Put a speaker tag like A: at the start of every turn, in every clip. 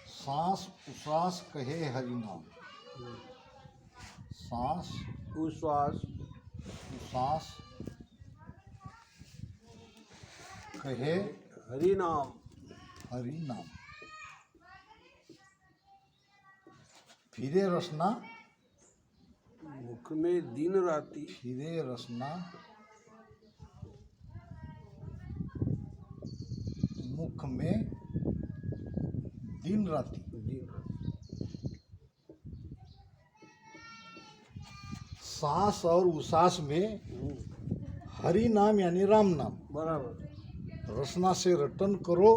A: सांस उश्वास कहे हरि नाम। सांस
B: उश्वास
A: उश्वास कहे
B: हरि नाम।
A: हरि नाम। फिरे रसना
B: मुख में दिन राति।
A: फिरे रसना मुख में दिन राति।
B: दिन राति।
A: सांस और उश्वास में हरि नाम यानी राम नाम
B: बराबर।
A: रसना से रटन करो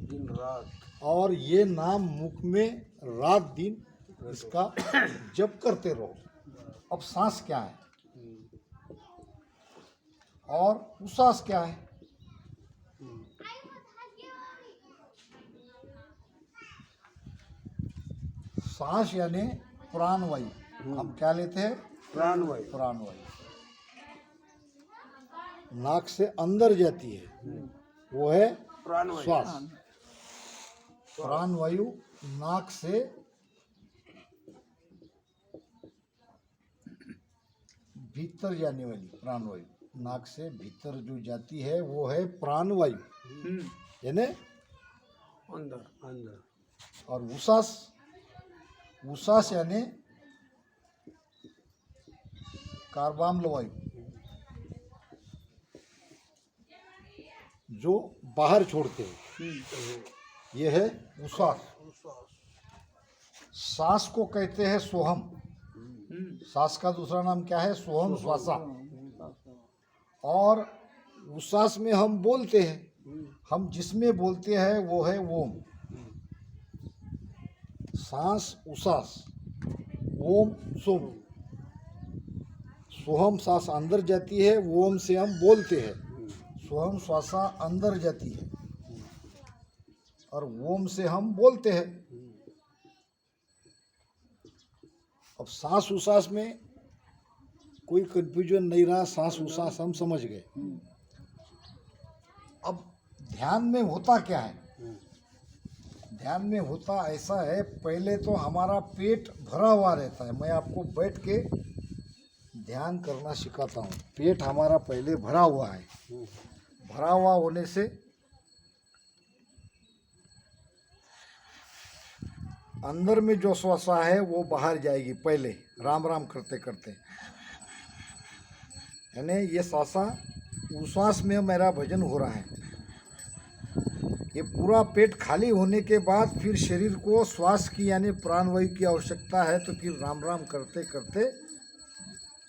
B: दिन रात।
A: और ये नाम मुख में रात दिन इसका जप करते रहो। अब सांस क्या है और उश्वास क्या है? सांस यानी प्राणवायु। हम क्या लेते हैं?
B: प्राणवायु।
A: प्राणवायु नाक से अंदर जाती है, वो है
B: प्राणवायु।
A: श्वास। प्राणवायु नाक से भीतर जाने वाली प्राणवायु नाक से भीतर जो जाती है वो है प्राणवायु यानी
B: अंदर अंदर।
A: और उश्वास उश्वास यानी कार्बाम्ल वायु जो बाहर छोड़ते हैं, ये है उश्वास। सांस को कहते हैं सोहम। सांस का दूसरा नाम क्या है? सोहम श्वासा। और उश्वास में हम बोलते हैं, हम जिसमें बोलते हैं वो है ओम। सांस उश्वास ओम सोम। सोहम सांस अंदर जाती है, ओम से हम बोलते हैं। सोहम श्वासा अंदर जाती है और ओम से हम बोलते हैं। अब सांस उश्वास में कोई कंफ्यूजन नहीं रहा, सांस उश्वास हम समझ गए। अब ध्यान में होता क्या है? ध्यान में होता ऐसा है, पहले तो हमारा पेट भरा हुआ रहता है। मैं आपको बैठ के ध्यान करना सिखाता हूँ। पेट हमारा पहले भरा हुआ है। भरा हुआ होने से अंदर में जो श्वासा है वो बाहर जाएगी पहले, राम राम करते करते। यानी ये श्वासा उश्वास में मेरा भजन हो रहा है। ये पूरा पेट खाली होने के बाद फिर शरीर को श्वास की यानी प्राणवायु की आवश्यकता है, तो फिर राम राम करते करते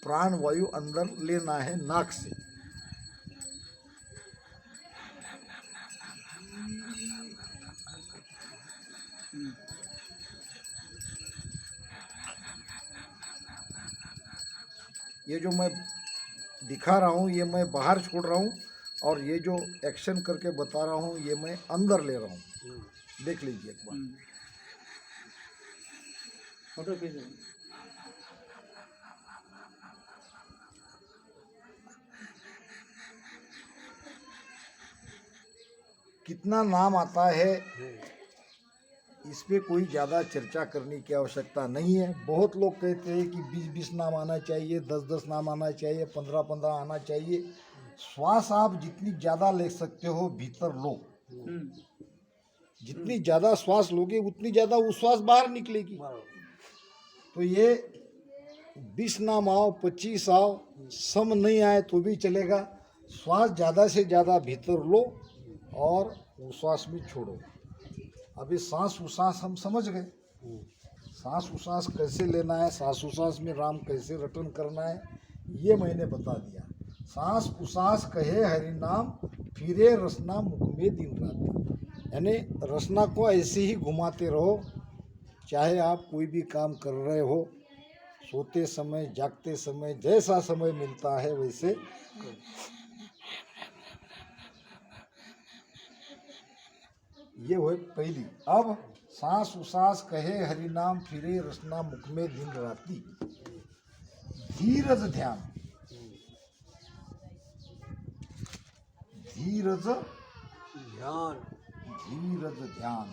A: प्राणवायु अंदर लेना है नाक से। ये जो मैं दिखा रहा हूँ ये मैं बाहर छोड़ रहा हूँ, और ये जो एक्शन करके बता रहा हूँ ये मैं अंदर ले रहा हूँ। देख लीजिए एक बार। कितना नाम आता है इस पे कोई ज़्यादा चर्चा करने की आवश्यकता नहीं है। बहुत लोग कहते हैं कि 20-20 नाम आना चाहिए, 10-10 नाम आना चाहिए, 15-15 आना चाहिए। श्वास आप जितनी ज़्यादा ले सकते हो भीतर लो। जितनी ज़्यादा श्वास लोगे उतनी ज़्यादा उश्वास बाहर निकलेगी। तो ये 20 नाम आओ 25 आओ, सम नहीं आए तो भी चलेगा। श्वास ज़्यादा से ज़्यादा भीतर लो और उश्वास में छोड़ो। अभी सांस उश्वास हम समझ गए। सांस उश्वास कैसे लेना है, सांस उश्वास में राम कैसे रटन करना है, ये मैंने बता दिया। सांस उश्वास कहे हरि नाम, फिरे रसना मुख में दिन रात। यानी रसना को ऐसे ही घुमाते रहो, चाहे आप कोई भी काम कर रहे हो, सोते समय जागते समय जैसा समय मिलता है वैसे। ये हुए पहली। अब सांस उश्वास कहे हरि नाम, फिरे रसना मुख में दिन राति। धीरज ध्यान। धीरज
B: ध्यान।
A: धीरज ध्यान।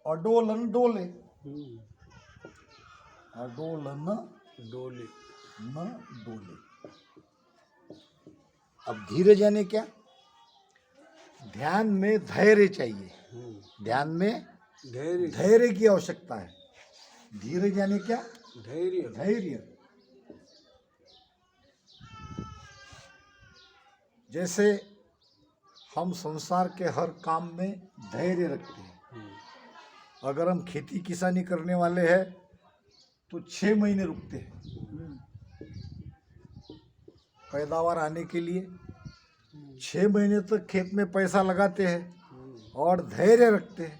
A: अडोलन डोले, अडोलन
B: डोले।
A: न डोले। अब धीरज यानी क्या? ध्यान में धैर्य चाहिए, ध्यान में
B: धैर्य।
A: धैर्य की आवश्यकता है। धीरज यानी क्या?
B: धैर्य।
A: धैर्य। जैसे हम संसार के हर काम में धैर्य रखते हैं। अगर हम खेती किसानी करने वाले हैं तो 6 महीने रुकते हैं पैदावार आने के लिए। 6 महीने तक खेत में पैसा लगाते हैं और धैर्य रखते हैं,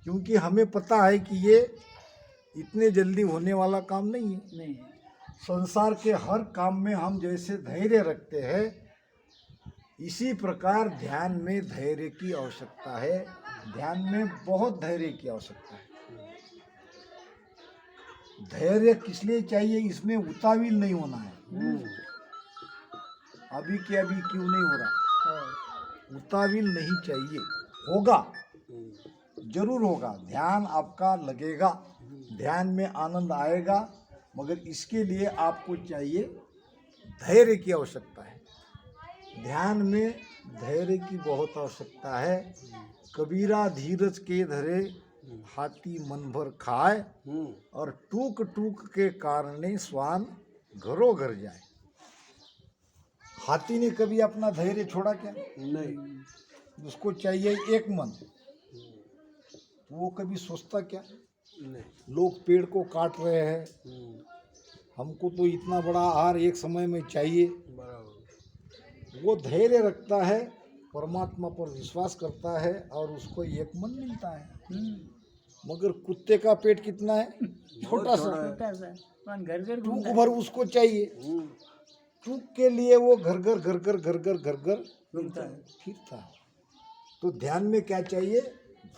A: क्योंकि हमें पता है कि ये इतने जल्दी होने वाला काम नहीं है। संसार के हर काम में हम जैसे धैर्य रखते हैं, इसी प्रकार ध्यान में धैर्य की आवश्यकता है। ध्यान में बहुत धैर्य की आवश्यकता है। धैर्य किस लिए चाहिए? इसमें उतावल नहीं होना है। अभी के अभी क्यों नहीं हो रहा, उतावल नहीं चाहिए। होगा, जरूर होगा, ध्यान आपका लगेगा, ध्यान में आनंद आएगा, मगर इसके लिए आपको चाहिए धैर्य की आवश्यकता है। ध्यान में धैर्य की बहुत आवश्यकता है। कबीरा धीरज के धरे, हाथी मन भर खाए, और टूक टूक के कारणे स्वान घरों घर जाए। हाथी ने कभी अपना धैर्य छोड़ा क्या?
B: नहीं।
A: उसको चाहिए एक मन। वो कभी सोचता क्या?
B: नहीं।
A: लोग पेड़ को काट रहे हैं, हमको तो इतना बड़ा आहार एक समय में चाहिए।
B: बराबर।
A: वो धैर्य रखता है, परमात्मा पर विश्वास करता है और उसको एक मन मिलता है। मगर कुत्ते का पेट कितना है? छोटा सा। टूक भर उसको चाहिए। टूक के लिए वो घर घर घर घर घर घर घर घर फिरता है। तो ध्यान में क्या चाहिए?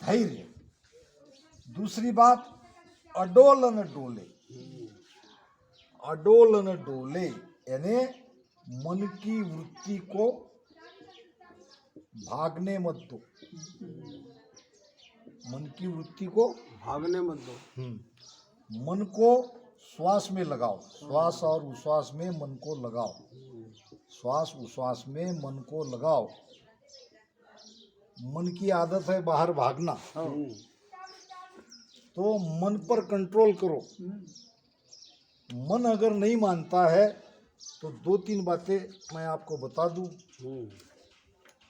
A: धैर्य। दूसरी बात, अडोलन डोले। अडोलन डोले यानी मन की वृत्ति को भागने मत दो। मन की वृत्ति को
B: भागने मत दो।
A: मन को श्वास में लगाओ, श्वास और उश्वास में मन को लगाओ, श्वास उश्वास में मन को लगाओ। मन की आदत है बाहर भागना, तो मन पर कंट्रोल करो। मन अगर नहीं मानता है तो 2-3 बातें मैं आपको बता दूं।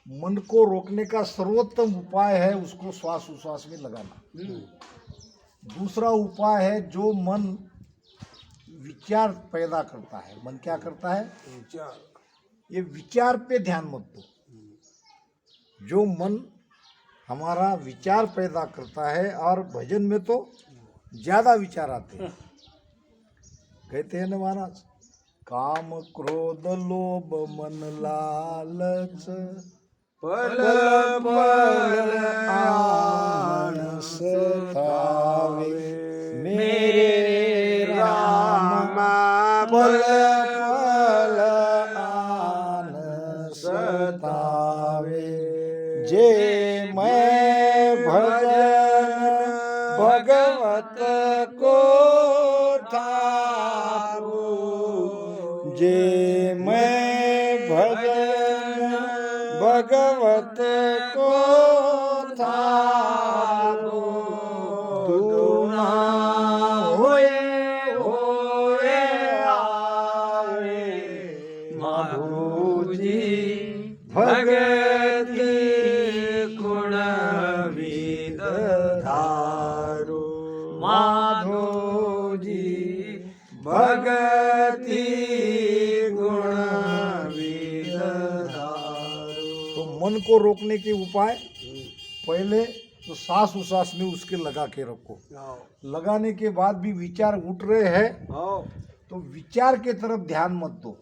A: मन को रोकने का सर्वोत्तम उपाय है उसको श्वास उश्वास में लगाना। दूसरा उपाय है, जो मन विचार पैदा करता है, मन क्या करता है?
B: विचार।
A: ये विचार पे ध्यान मत दो। जो मन हमारा विचार पैदा करता है, और भजन में तो ज्यादा विचार आते हैं। कहते हैं ना महाराज, काम क्रोध लोभ मन लालच,
B: पल पल
A: आन सतावे मेरे राम, पल पल आन सतावे। जे मैं भजन भगवत को ठाकू, जे मैं भजन भगवत को ठाकू, दूना होए आवे माधो जी भगति गुण विद धारो। माधो जी भगति गुण विद धारो। तो मन को रोकने के उपाय, पहले तो सांस उसास में उसके लगा के रखो। लगाने के बाद भी विचार उठ रहे हैं तो विचार के तरफ ध्यान मत दो,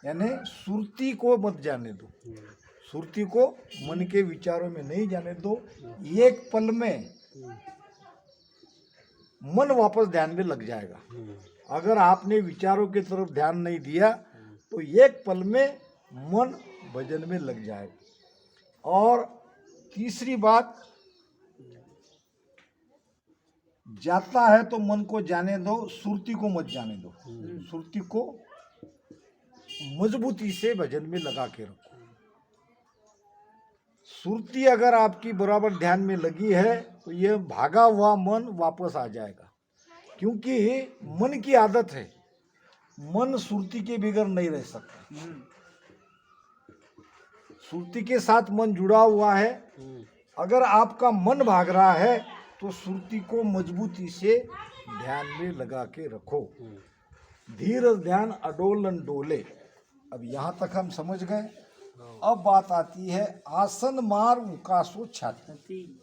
A: यानी सुरती को मत जाने दो। सुरती को मन के विचारों में नहीं जाने दो। एक पल में मन वापस ध्यान में लग जाएगा। अगर आपने विचारों की तरफ ध्यान नहीं दिया तो एक पल में मन भजन में लग जाएगा। और तीसरी बात, जाता है तो मन को जाने दो, सुरती को मत जाने दो। सुरती को मजबूती से भजन में लगा के रखो। सुरती अगर आपकी बराबर ध्यान में लगी है तो ये भागा हुआ मन वापस आ जाएगा, क्योंकि मन की आदत है, मन सुरती के बगैर नहीं रह सकता। सुरती के साथ मन जुड़ा हुआ है। अगर आपका मन भाग रहा है तो सुरती को मजबूती से ध्यान में लगा के रखो। धीर ध्यान अडोलन डोले। अब यहाँ तक हम समझ गए। अब बात आती है आसन मार उकासो छाती।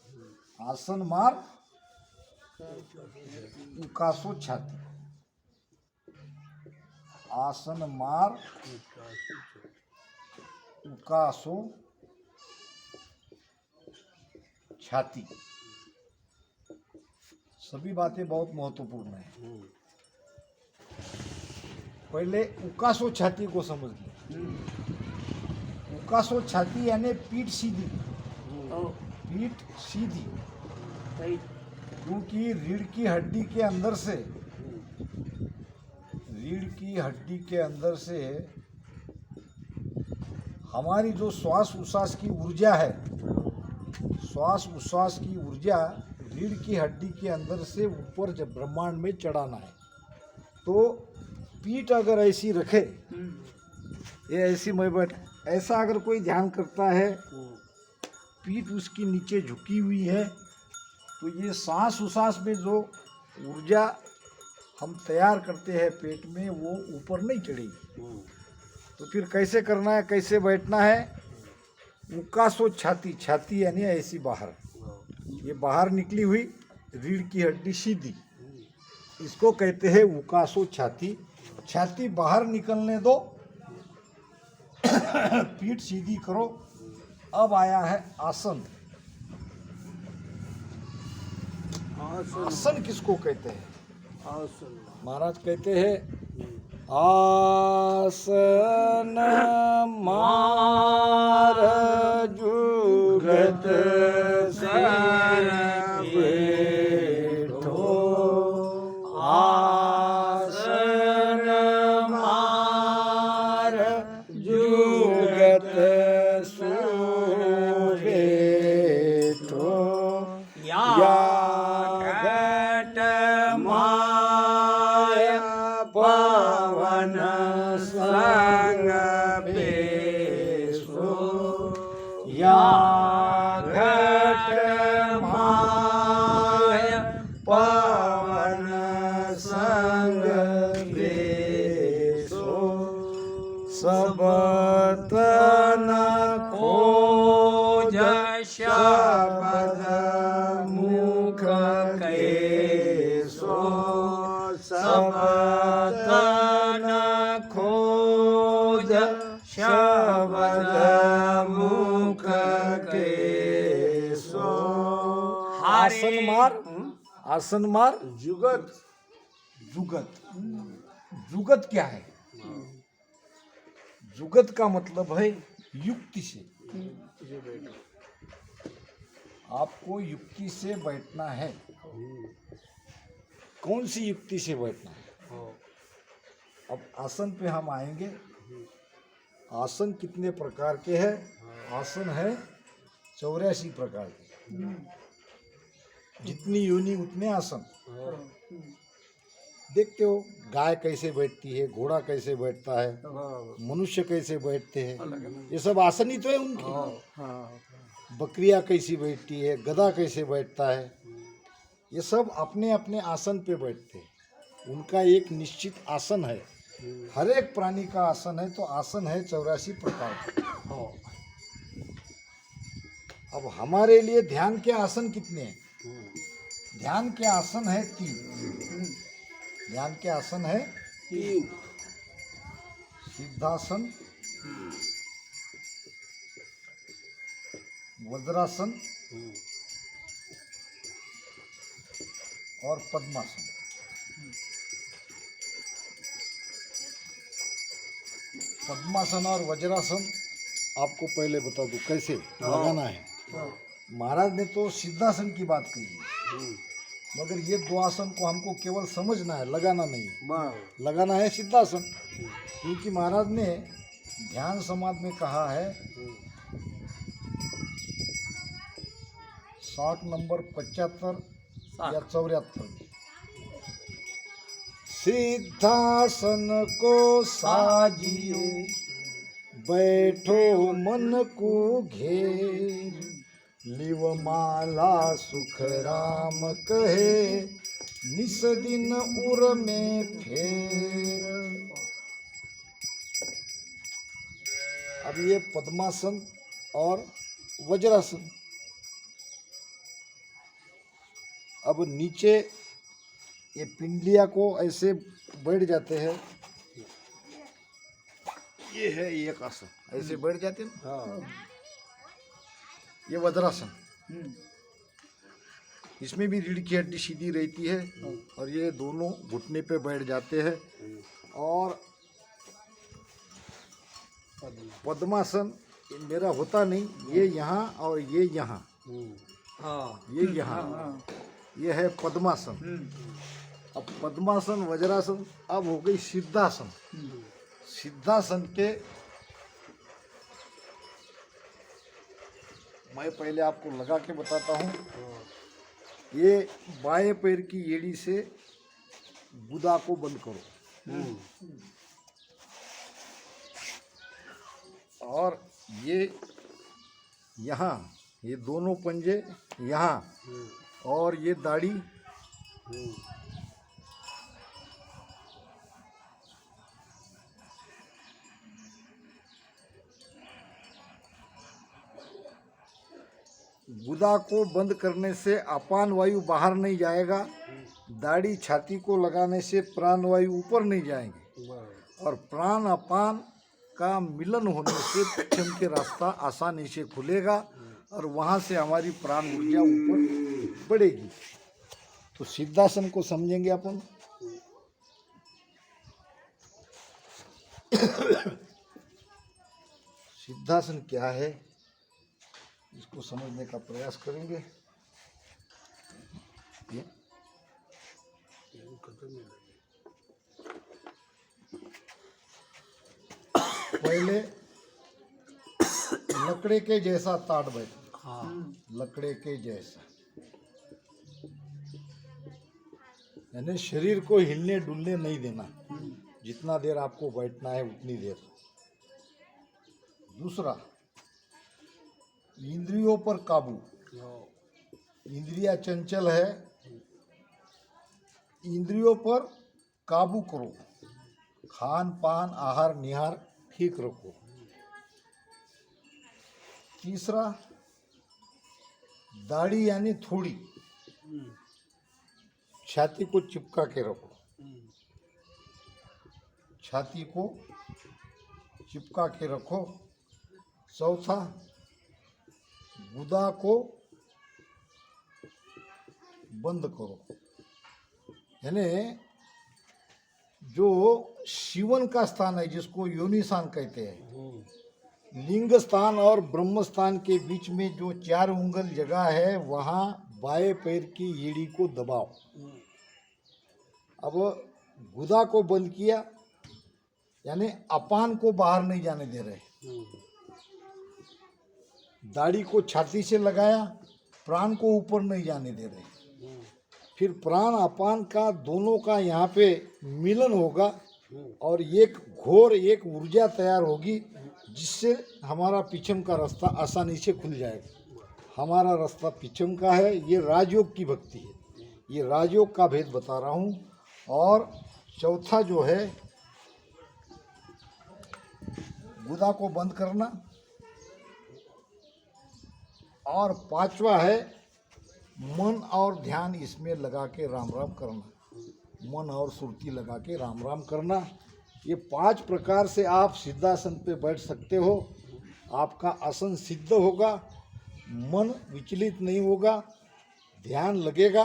A: आसन मार उकासो छाती। आसन मार उकासो छाती। सभी बातें बहुत महत्वपूर्ण है। पहले उकासो छाती को समझ लें। उकासो छाती यानी पीठ सीधी। पीठ सीधी, क्योंकि रीढ़ की हड्डी के अंदर से, रीढ़ की हड्डी के अंदर से हमारी जो श्वास उश्वास की ऊर्जा है, श्वास उश्वास की ऊर्जा रीढ़ की हड्डी के अंदर से ऊपर जब ब्रह्मांड में चढ़ाना है, तो पीठ अगर ऐसी रखे, ये ऐसी मैं बैठ, ऐसा अगर कोई ध्यान करता है, पीठ उसकी नीचे झुकी हुई है, तो ये सांस उश्वास में जो ऊर्जा हम तैयार करते हैं पेट में, वो ऊपर नहीं चढ़ेगी। तो फिर कैसे करना है, कैसे बैठना है? उकासो छाती। छाती यानी ऐसी बाहर, ये बाहर निकली हुई रीढ़ की हड्डी सीधी, इसको कहते हैं उकासो छाती। छाती बाहर निकलने दो, पीठ सीधी करो। अब आया है आसन। आसन किसको कहते हैं? महाराज कहते हैं आसन मार जुगत सर बैठो। आसन मार जुगत सो बैठो। या घट माया पवन संग बेसो। या घट माया पवन संग बेसो। सब तन खोज शब्द मुख कैसो। सब तन खोज शब्द मुख कैसो। आसन मार, आसन मार
B: जुगत।
A: जुगत। जुगत क्या है? जुगत का मतलब है युक्ति से। आपको युक्ति से बैठना है। कौन सी युक्ति से बैठना है? अब आसन पे हम आएंगे। आसन कितने प्रकार के हैं? आसन है 84 प्रकार के। जितनी योनि उतने आसन। देखते हो गाय कैसे बैठती है, घोड़ा कैसे बैठता है, मनुष्य कैसे बैठते हैं, ये सब आसन ही तो है उनके। बकरियां कैसी बैठती है, गधा कैसे बैठता है, ये सब अपने अपने आसन पे बैठते हैं। उनका एक निश्चित आसन है। हर एक प्राणी का आसन है। तो आसन है 84 प्रकार के। अब हमारे लिए ध्यान के आसन कितने हैं? ध्यान के आसन है 3। ध्यान के आसन है 3। सिद्धासन, वज्रासन और पद्मासन। पद्मासन और वज्रासन आपको पहले बता दूं कैसे लगाना है। महाराज ने तो सिद्धासन की बात कही है, मगर ये दो आसन को हमको केवल समझना है, लगाना नहीं है।
B: बराबर
A: लगाना है सिद्धासन, क्योंकि महाराज ने ध्यान समाधि में कहा है 60 नंबर 75 या 74 में, सिद्धासन को साजियो बैठो मन को घेर, लिव माला सुख राम कहे निस दिन उर में फेर। अब ये पद्मासन और वज्रासन। अब नीचे ये पिंडलिया को ऐसे बैठ जाते हैं, ये है एक आसन, ऐसे बैठ जाते हैं ना,
B: हाँ
A: ये वज्रासन। इसमें भी रीढ़ की हड्डी सीधी रहती है और ये दोनों घुटने पे बैठ जाते हैं। और पद्मासन ये मेरा होता नहीं, ये यहाँ और ये यहाँ,
B: हाँ
A: ये यहाँ, ये है पद्मासन। अब पद्मासन वज्रासन, अब हो गई सिद्धासन। सिद्धासन के मैं पहले आपको लगा के बताता हूँ। ये बाएं पैर की एड़ी से गुदा को बंद करो, और ये यहाँ, ये दोनों पंजे यहाँ, और ये दाढ़ी गुदा को बंद करने से अपान वायु बाहर नहीं जाएगा, दाढ़ी छाती को लगाने से प्राण वायु ऊपर नहीं जाएंगे, और प्राण अपान का मिलन होने से पिछम के रास्ता आसानी से खुलेगा और वहाँ से हमारी प्राण ऊर्जा ऊपर बढ़ेगी। तो सिद्धासन को समझेंगे अपन। सिद्धासन क्या है, इसको समझने का प्रयास करेंगे। ये पहले लकड़े के जैसा ताट बैठ, लकड़े के जैसा, यानी शरीर को हिलने डुलने नहीं देना, जितना देर आपको बैठना है उतनी देर। दूसरा, इंद्रियों पर काबू। इंद्रिया चंचल है, इंद्रियों पर काबू करो, खान पान आहार निहार ठीक रखो। तीसरा, दाढ़ी यानी थोड़ी छाती को चिपका के रखो, छाती को चिपका के रखो। चौथा, गुदा को बंद करो, यानी जो शिवन का स्थान है, जिसको योनि स्थान कहते हैं, लिंग स्थान और ब्रह्म स्थान के बीच में जो 4 उंगल जगह है, वहाँ बाएं पैर की एड़ी को दबाओ। अब गुदा को बंद किया, यानी अपान को बाहर नहीं जाने दे रहे। दाढ़ी को छाती से लगाया, प्राण को ऊपर नहीं जाने दे रहे। फिर प्राण अपान का दोनों का यहाँ पे मिलन होगा और एक घोर एक ऊर्जा तैयार होगी, जिससे हमारा पिछम का रास्ता आसानी से खुल जाएगा। हमारा रास्ता पिछम का है, ये राजयोग की भक्ति है, ये राजयोग का भेद बता रहा हूँ। और चौथा जो है, गुदा को बंद करना, और पांचवा है मन और ध्यान इसमें लगा के राम राम करना, मन और सुरती लगा के राम राम करना। ये 5 प्रकार से आप सिद्धासन पे बैठ सकते हो। आपका आसन सिद्ध होगा, मन विचलित नहीं होगा, ध्यान लगेगा,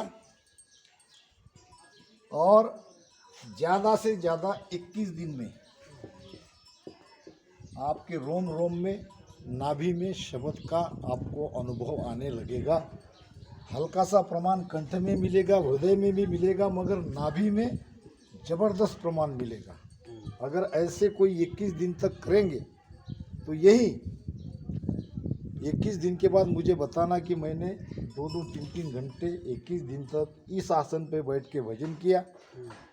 A: और ज़्यादा से ज़्यादा 21 दिन में आपके रोम रोम में, नाभि में शब्द का आपको अनुभव आने लगेगा। हल्का सा प्रमाण कंठ में मिलेगा, हृदय में भी मिलेगा, मगर नाभि में जबरदस्त प्रमाण मिलेगा। अगर ऐसे कोई 21 दिन तक करेंगे तो यही 21 दिन के बाद मुझे बताना कि मैंने 2-2, 3-3 घंटे 21 दिन तक इस आसन पे बैठ के भजन किया।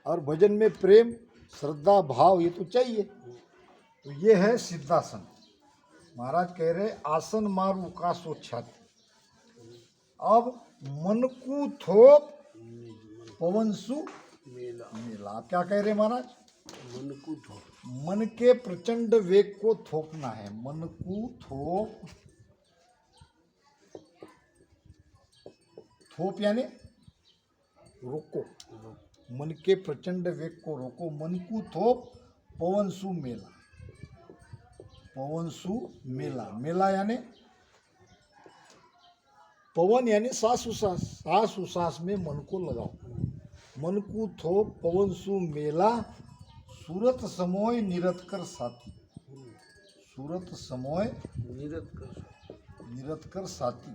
A: और भजन में प्रेम, श्रद्धा, भाव ये तो चाहिए। तो ये है सिद्धासन। महाराज कह रहे आसन मारू उकासो छाती। अब मन को थोप पवनसु
B: मेला
A: मेला। आप क्या कह रहे महाराज?
B: मन को धो
A: मन के प्रचंड वेग को थोपना है। मन को थोप, थोप यानी रोको। मन के प्रचंड वेग को रोको। मन को थोप पवनसु मेला। पवनसु मेला, मेला यानी पवन यानी सांस उसास। सांस उसास में मन को लगाओ। मन को थोप पवनसु मेला, सूरत समोय निरत कर साथी। सूरत समोय
B: निरत कर
A: निरत कर साथी।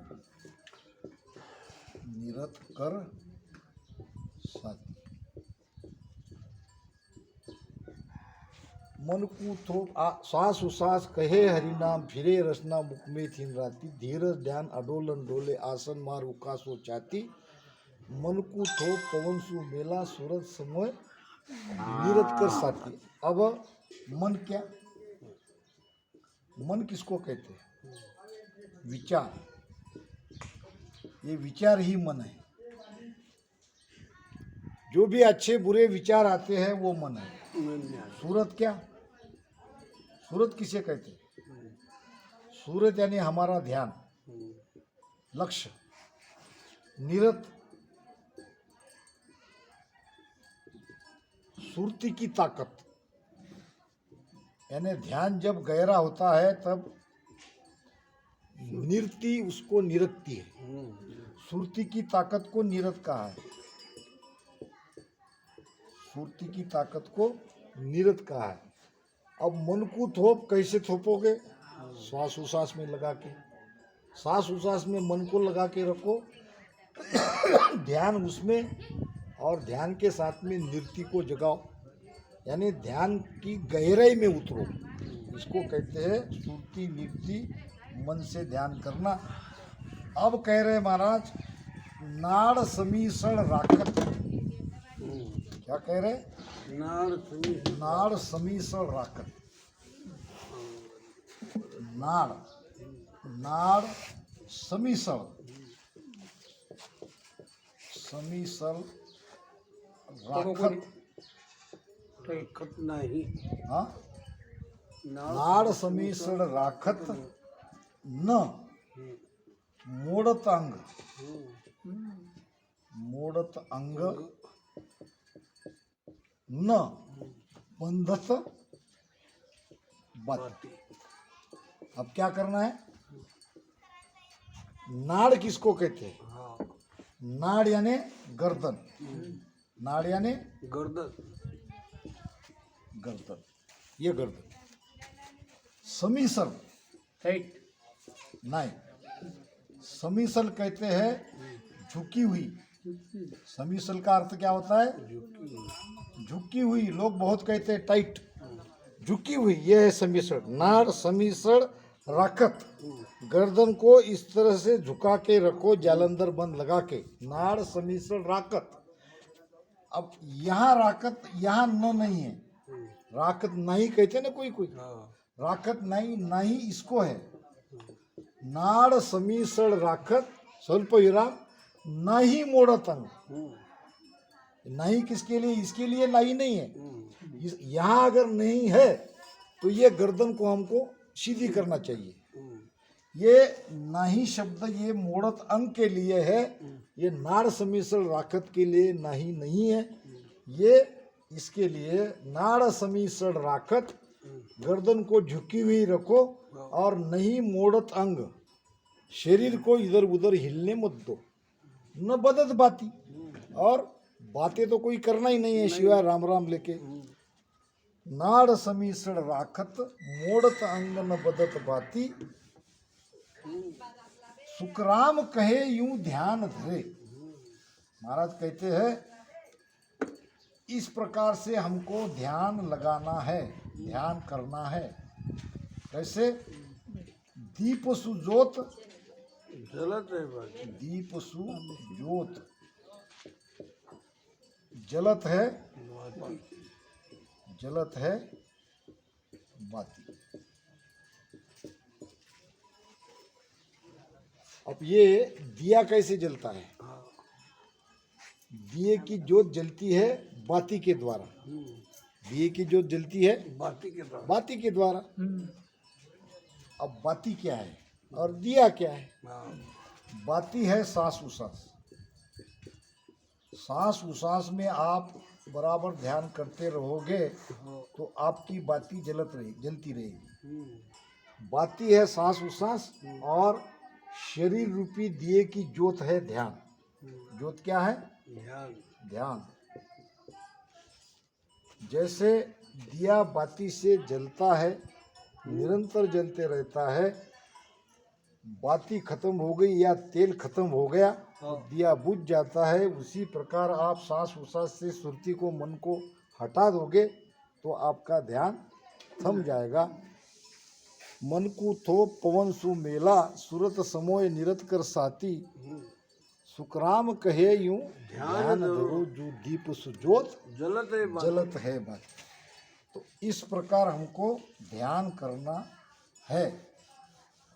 A: निरत कर साथी। मन को थोप श्वास उसास कहे हरिनाम, फिरे रसना मुख में थीन राती। धीरज ध्यान अडोलन डोले, आसन मार उकासो छाती। मन को थोप पवनसु मेला, सूरत समय निरत कर साथी। अब मन क्या? मन किसको कहते हैं? विचार। ये विचार ही मन है। जो भी अच्छे बुरे विचार आते हैं वो मन है। सूरत क्या? सूरत किसे कहते हैं? सूरत यानी हमारा ध्यान, लक्ष्य। निरत सुरती की ताकत, यानी ध्यान जब गहरा होता है तब निरति उसको निरखती है। सुरती की ताकत को निरत कहा है। सुरती की ताकत को निरत कहा है। अब मन को थोप कैसे थोपोगे? श्वास उसास में लगा के। श्वास उसास में मन को लगा के रखो, ध्यान उसमें, और ध्यान के साथ में नृत्य को जगाओ, यानी ध्यान की गहराई में उतरो। इसको कहते हैं सुरती नृत्य, मन से ध्यान करना। अब कह रहे महाराज नाड़ समीसण राखत। क्या कह रहे? नाड़ समीसण राखत। नाड़, नाड़ समीसण, समीसण राखत।
B: नहीं
A: हाँ, नाड़ समीसण राखत न मोड़त अंग। मोड़त अंग न बंधत बत। अब क्या करना है? नाड़ किसको कहते हैं? नाड़ यानी गर्दन। नाड़ यानी
B: गर्दन,
A: गर्दन, ये गर्दन। समीसल नहीं, समीसल कहते हैं झुकी हुई। समीसल का अर्थ क्या होता है? झुकी हुई। लोग बहुत कहते हैं टाइट, झुकी हुई, यह है समीसण। नाड़ समीसण राखत, गर्दन को इस तरह से झुका के रखो, जालंधर बंद लगा के। नाड़ समीसण राखत। अब यहाँ राकत, यहाँ न नहीं है। राकत नहीं कहते ना कोई कोई, राकत नहीं, नहीं इसको है। नाड़ समीसण राखत स्वल्प विराम, नहीं मोड़त अंग। नहीं किसके लिए? इसके लिए नहीं नहीं है। यहाँ अगर नहीं है तो ये गर्दन को हमको सीधी करना चाहिए। ये नहीं शब्द ये मोड़त अंग के लिए है। ये नाड़ समीसण राखत के लिए नहीं नहीं है। ये इसके लिए नाड़ समीसण राखत, गर्दन को झुकी हुई रखो और नहीं मोड़त अंग, शरीर को इधर उधर हिलने मत दो। न बदत बाती, और बातें तो कोई करना ही नहीं है सिवाय राम राम लेके। नाड़ समीसण राखत मोड़त अंग न बदत बाती सुखराम कहे यूं ध्यान धरे। महाराज कहते हैं इस प्रकार से हमको ध्यान लगाना है, ध्यान करना है। कैसे? दीप सुजोत
B: जलत है बाकी।
A: दीप सुजोत जलत है, जलत है बाती। अब ये दिया कैसे जलता है?
B: हाँ।
A: दिए की जोत जलती है बाती के द्वारा। दिए की जोत जलती है
B: बाती के द्वारा।
A: बाती के द्वारा। अब बाती क्या है और दिया क्या है?
B: हाँ।
A: बाती है सांस उसास। सांस उसास में आप बराबर ध्यान करते रहोगे तो आपकी बाती जलती रहेगी। बाती है सांस उसास और शरीर रूपी दिए की जोत है ध्यान। जोत क्या है?
B: ध्यान।
A: ध्यान। जैसे दिया बाती से जलता है, निरंतर जलते रहता है। बाती खत्म हो गई या तेल खत्म हो गया तो दिया बुझ जाता है। उसी प्रकार आप सांस उसास से सुरती को, मन को हटा दोगे तो आपका ध्यान थम जाएगा। मन को थो पवन सु मेला सुरत समोय निरत कर साथी सुखराम कहे यूं ध्यान धरो जो दीप सुजोत
B: जलत है बाकी।
A: जलत है बाकी। तो इस प्रकार हमको ध्यान करना है।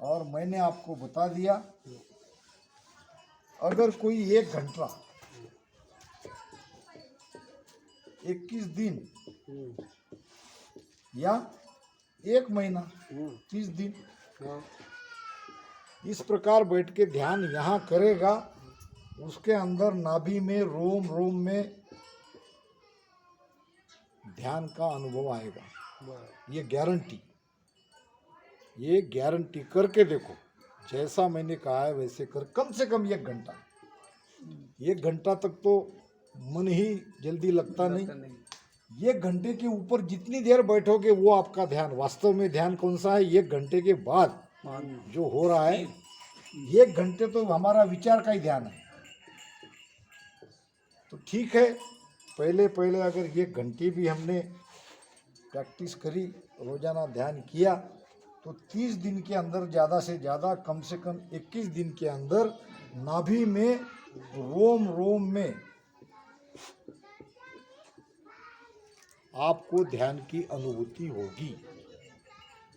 A: और मैंने आपको बता दिया अगर कोई 1 घंटा 21 दिन या 1 महीना 30 दिन
B: हाँ।
A: इस प्रकार बैठ के ध्यान यहाँ करेगा, उसके अंदर नाभि में रोम रोम में ध्यान का अनुभव आएगा। ये गारंटी, ये गारंटी करके देखो। जैसा मैंने कहा है वैसे कर, कम से कम 1 घंटा। 1 घंटा तक तो मन ही जल्दी लगता नहीं। 1 घंटे के ऊपर जितनी देर बैठोगे वो आपका ध्यान। वास्तव में ध्यान कौन सा है? 1 घंटे के बाद जो हो रहा है। 1 घंटे तो हमारा विचार का ही ध्यान है। तो ठीक है, पहले पहले अगर 1 घंटे भी हमने प्रैक्टिस करी, रोजाना ध्यान किया तो 30 दिन के अंदर ज़्यादा से ज़्यादा, कम से कम 21 दिन के अंदर नाभि में रोम रोम में आपको ध्यान की अनुभूति होगी।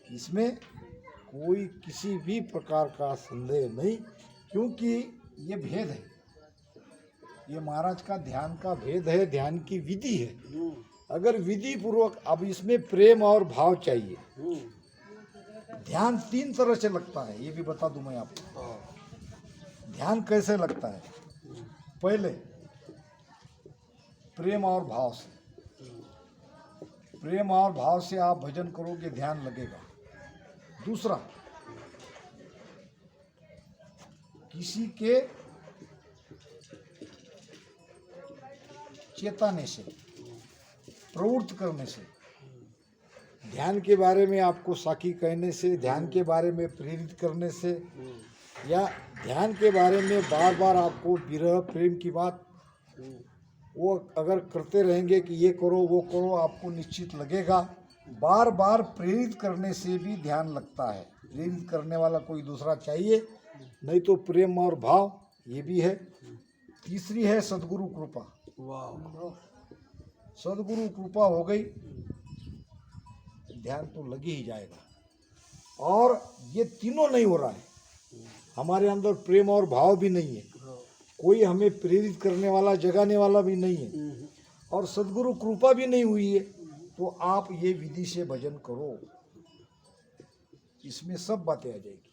A: इसमें कोई किसी भी प्रकार का संदेह नहीं, क्योंकि ये भेद है। ये महाराज का ध्यान का भेद है, ध्यान की विधि है। अगर विधि पूर्वक, अब इसमें प्रेम और भाव चाहिए। ध्यान 3 तरह से लगता है, ये भी बता दूं मैं आपको। ध्यान कैसे लगता है? पहले प्रेम और भाव से। प्रेम और भाव से आप भजन करोगे, ध्यान लगेगा। दूसरा, किसी के चेताने से, प्रवृत्त करने से, ध्यान के बारे में आपको साखी कहने से, ध्यान के बारे में प्रेरित करने से, या ध्यान के बारे में बार बार आपको विरह प्रेम की बात वो अगर करते रहेंगे कि ये करो वो करो, आपको निश्चित लगेगा। बार बार प्रेरित करने से भी ध्यान लगता है। प्रेरित करने वाला कोई दूसरा चाहिए, नहीं तो प्रेम और भाव ये भी है। तीसरी है सद्गुरु कृपा।
B: वाह।
A: सद्गुरु कृपा हो गई, ध्यान तो लग ही जाएगा। और ये तीनों नहीं हो रहा है, हमारे अंदर प्रेम और भाव भी नहीं है, कोई हमें प्रेरित करने वाला, जगाने वाला भी नहीं है, और सद्गुरु कृपा भी नहीं हुई है, तो आप ये विधि से भजन करो। इसमें सब बातें आ जाएगी।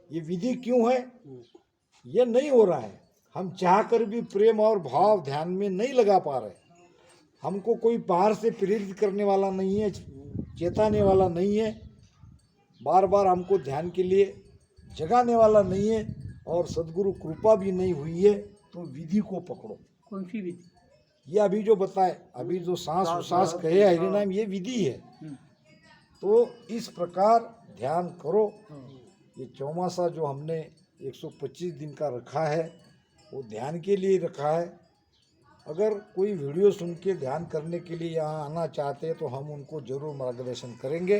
A: ये विधि क्यों है? ये नहीं हो रहा है। हम चाहकर भी प्रेम और भाव ध्यान में नहीं लगा पा रहे। हमको कोई बाहर से प्रेरित करने वाला नहीं है, चेताने वाला नहीं है, बार बार हमको ध्यान के लिए जगाने वाला नहीं है, और सद्गुरु कृपा भी नहीं हुई है। तो विधि को पकड़ो।
C: कौन सी विधि?
A: ये अभी जो बताए, अभी जो सांस उसास कहे हरिनाम, ये विधि है। तो इस प्रकार ध्यान करो। ये चौमासा जो हमने 125 दिन का रखा है वो ध्यान के लिए रखा है। अगर कोई वीडियो सुन के ध्यान करने के लिए यहाँ आना चाहते हैं तो हम उनको जरूर मार्गदर्शन करेंगे।